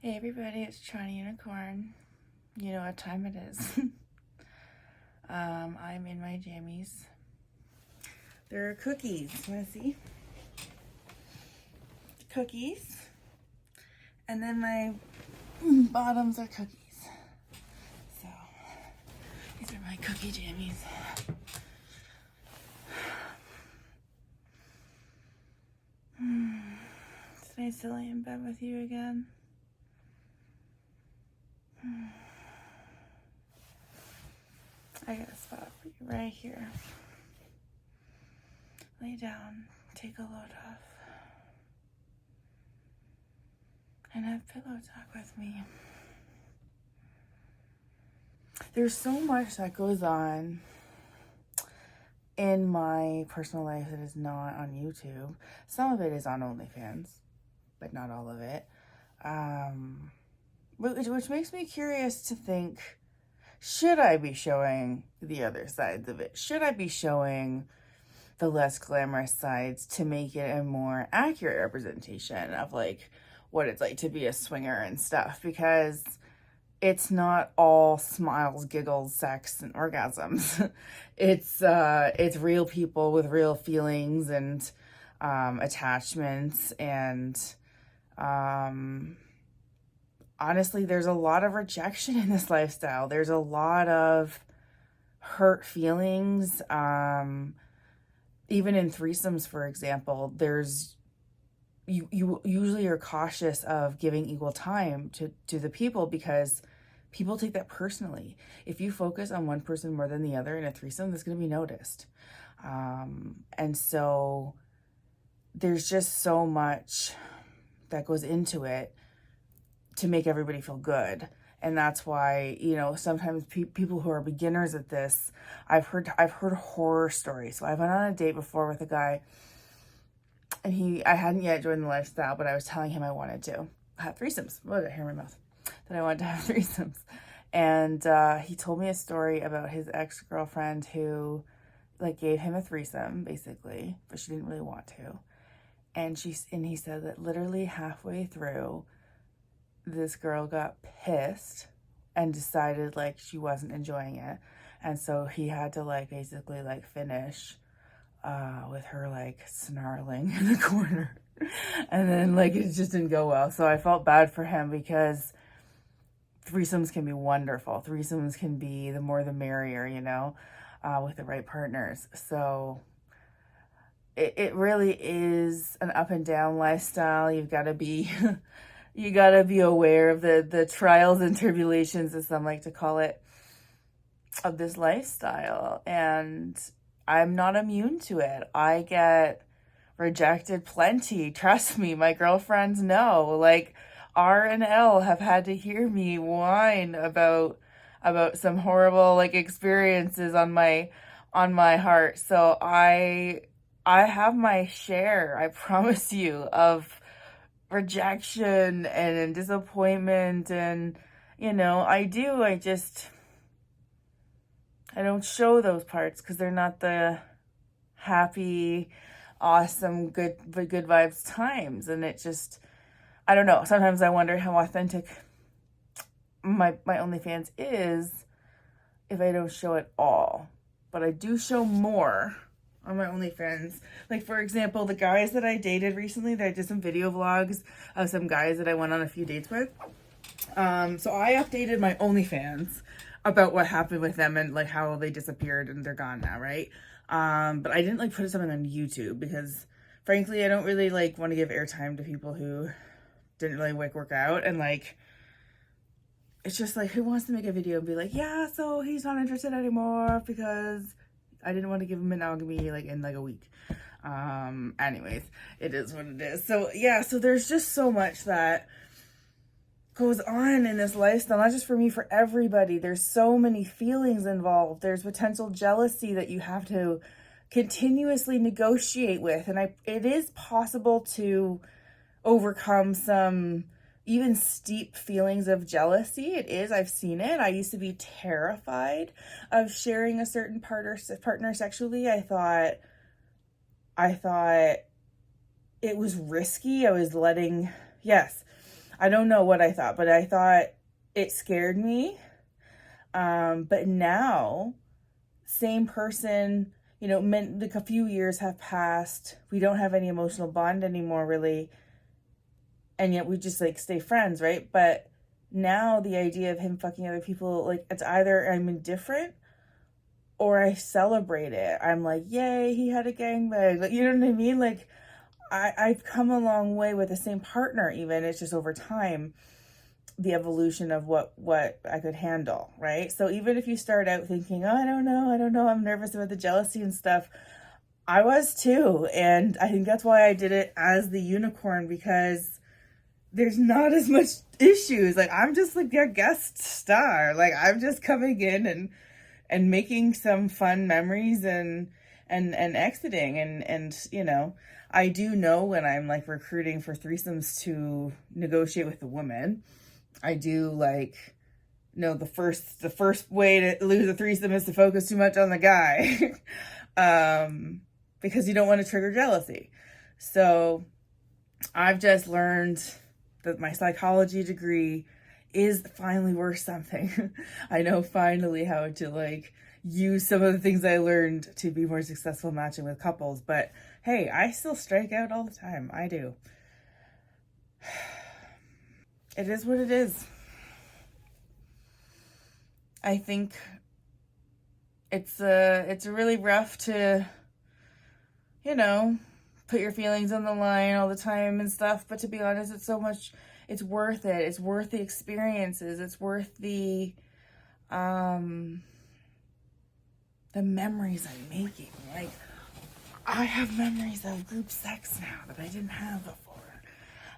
Hey everybody, it's TorontoUnicorn. You know what time it is. I'm in my jammies. There are cookies. You wanna see? Cookies. And then my bottoms are cookies. So these are my cookie jammies. It's nice to lay in bed with you again. I got a spot for you right here. Lay down, take a load off, and have pillow talk with me. There's so much that goes on in my personal life that is not on YouTube. Some of it is on OnlyFans, but not all of it. Which makes me curious to think, should I be showing the other sides of it? Should I be showing the less glamorous sides to make it a more accurate representation of like what it's like to be a swinger and stuff? Because it's not all smiles, giggles, sex, and orgasms. It's real people with real feelings and attachments, and honestly, there's a lot of rejection in this lifestyle. There's a lot of hurt feelings. Even in threesomes, for example, you usually are cautious of giving equal time to the people because people take that personally. If you focus on one person more than the other in a threesome, that's going to be noticed. And so there's just so much that goes into it to make everybody feel good. And that's why, sometimes people who are beginners at this, I've heard horror stories. So I went on a date before with a guy, and I hadn't yet joined the lifestyle, but I was telling him I wanted to have threesomes. What did I hear in my mouth? That I wanted to have threesomes. And he told me a story about his ex-girlfriend who gave him a threesome basically, but she didn't really want to. And he said that literally halfway through, this girl got pissed and decided she wasn't enjoying it. And so he had to basically finish with her snarling in the corner. And then it just didn't go well. So I felt bad for him because threesomes can be wonderful. Threesomes can be the more the merrier, with the right partners. So it really is an up and down lifestyle. You've got to be you got to be aware of the trials and tribulations, as some like to call it, of this lifestyle. And I'm not immune to it. I get rejected plenty. Trust me, my girlfriends know. R and L have had to hear me whine about some horrible experiences on my heart. So I have my share, I promise you, of rejection and disappointment, and I don't show those parts because they're not the happy, awesome, good vibes times. And it just, I don't know, sometimes I wonder how authentic my OnlyFans is if I don't show it all. But I do show more on my OnlyFans. For example, the guys that I dated recently, that I did some video vlogs of some guys that I went on a few dates with. So I updated my OnlyFans about what happened with them and how they disappeared and they're gone now, right? But I didn't put something on YouTube because frankly, I don't really want to give airtime to people who didn't really work out. And it's just who wants to make a video and be yeah, so he's not interested anymore because I didn't want to give him monogamy in a week. Anyways, it is what it is. So yeah, so there's just so much that goes on in this lifestyle, not just for me, for everybody. There's so many feelings involved. There's potential jealousy that you have to continuously negotiate with. And it is possible to overcome some even steep feelings of jealousy. It is. I've seen it. I used to be terrified of sharing a certain partner sexually. I thought it was risky. I don't know what I thought, but I thought it scared me. But now, same person, you know, like a few years have passed. We don't have any emotional bond anymore, really. And yet we just like stay friends, right? But now the idea of him fucking other people, like, it's either I'm indifferent or I celebrate it. I'm like, yay, he had a gangbang. Like, you know what I mean? Like, I've come a long way with the same partner, even. It's just over time, the evolution of what I could handle, right? So even if you start out thinking, oh, I don't know, I'm nervous about the jealousy and stuff, I was too. And I think that's why I did it as the unicorn, because there's not as much issues. Like, I'm just like their guest star. Like, I'm just coming in and making some fun memories and exiting. And you know, I do know when I'm like recruiting for threesomes to negotiate with the woman, I do like know the first way to lose a threesome is to focus too much on the guy. Because you don't want to trigger jealousy. So I've just learned that my psychology degree is finally worth something. I know finally how to like use some of the things I learned to be more successful matching with couples. But hey, I still strike out all the time. I do. It is what it is. I think it's really rough to, you know, put your feelings on the line all the time and stuff. But to be honest, it's worth it. It's worth the experiences. It's worth the memories I'm making. Like, I have memories of group sex now that I didn't have before.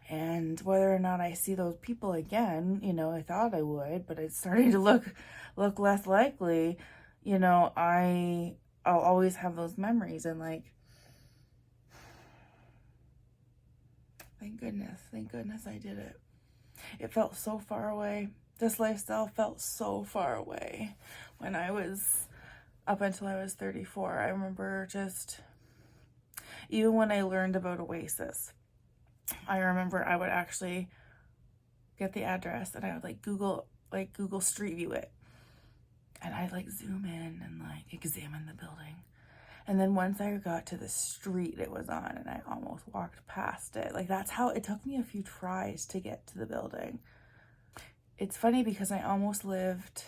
And whether or not I see those people again, you know, I thought I would, but it's starting to look less likely. You know, I'll always have those memories, and like, thank goodness I did it. It felt so far away. This lifestyle felt so far away when I was, up until I was 34. I remember just, even when I learned about Oasis, I remember I would actually get the address and I would like Google Street View it. And I'd like zoom in and like examine the building. And then once I got to the street it was on and I almost walked past it. Like, that's how it took me a few tries to get to the building. It's funny because I almost lived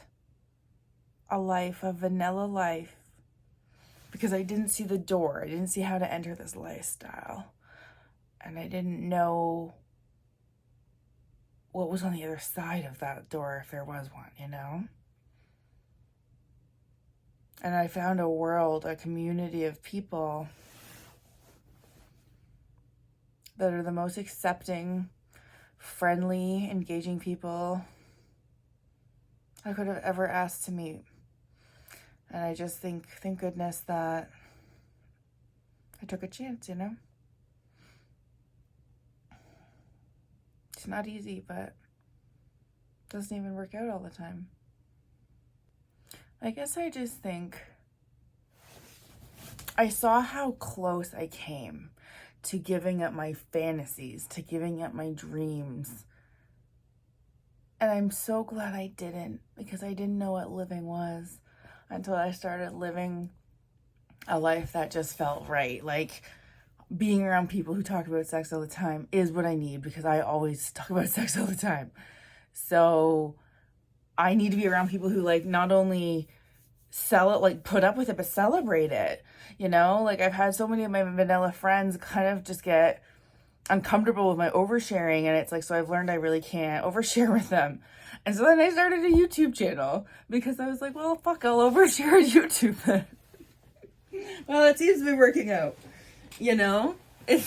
a vanilla life, because I didn't see the door. I didn't see how to enter this lifestyle. And I didn't know what was on the other side of that door, if there was one, you know? And I found a community of people that are the most accepting, friendly, engaging people I could have ever asked to meet. And I just think, thank goodness that I took a chance, you know? It's not easy, but it doesn't even work out all the time. I guess I just think I saw how close I came to giving up my fantasies, to giving up my dreams. And I'm so glad I didn't, because I didn't know what living was until I started living a life that just felt right. Like, being around people who talk about sex all the time is what I need, because I always talk about sex all the time. So I need to be around people who like not only sell it, like put up with it, but celebrate it. You know, like, I've had so many of my vanilla friends kind of just get uncomfortable with my oversharing, and it's like, so I've learned I really can't overshare with them. And so then I started a YouTube channel because I was like, well, fuck, I'll overshare on YouTube then. Well, it seems to be working out. You know, it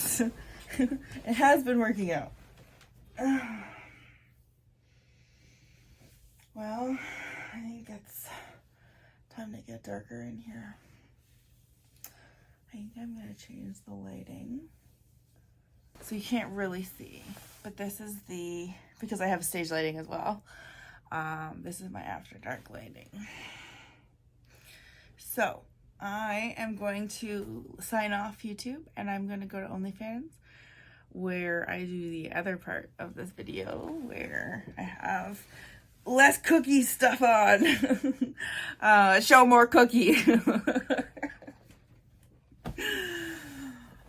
has been working out. Well, I think it's time to get darker in here. I think I'm going to change the lighting. So you can't really see, but this is because I have stage lighting as well. This is my after dark lighting. So I am going to sign off YouTube, and I'm going to go to OnlyFans, where I do the other part of this video where I have less cookie stuff on. Show more cookie.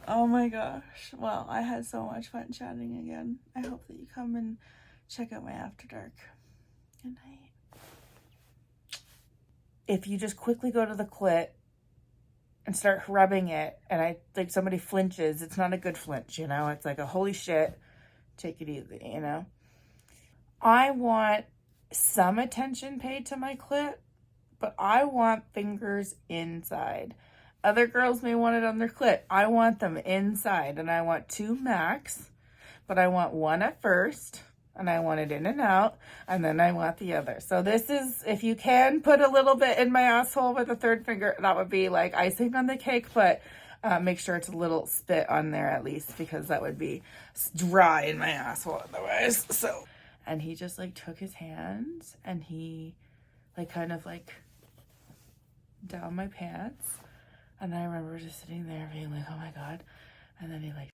Oh my gosh. Well, I had so much fun chatting again. I hope that you come and check out my After Dark. Good night. If you just quickly go to the clit and start rubbing it, and like somebody flinches, it's not a good flinch, you know? It's like a holy shit, take it easy, you know? I want some attention paid to my clit, but I want fingers inside. Other girls may want it on their clit. I want them inside, and I want 2 max, but I want 1 at first, and I want it in and out, and then I want the other. So this is, if you can put a little bit in my asshole with a 3rd finger, that would be like icing on the cake, but make sure it's a little spit on there at least, because that would be dry in my asshole otherwise. So, and he just like took his hands, and he like kind of like down my pants. And I remember just sitting there being like, oh my God. And then he like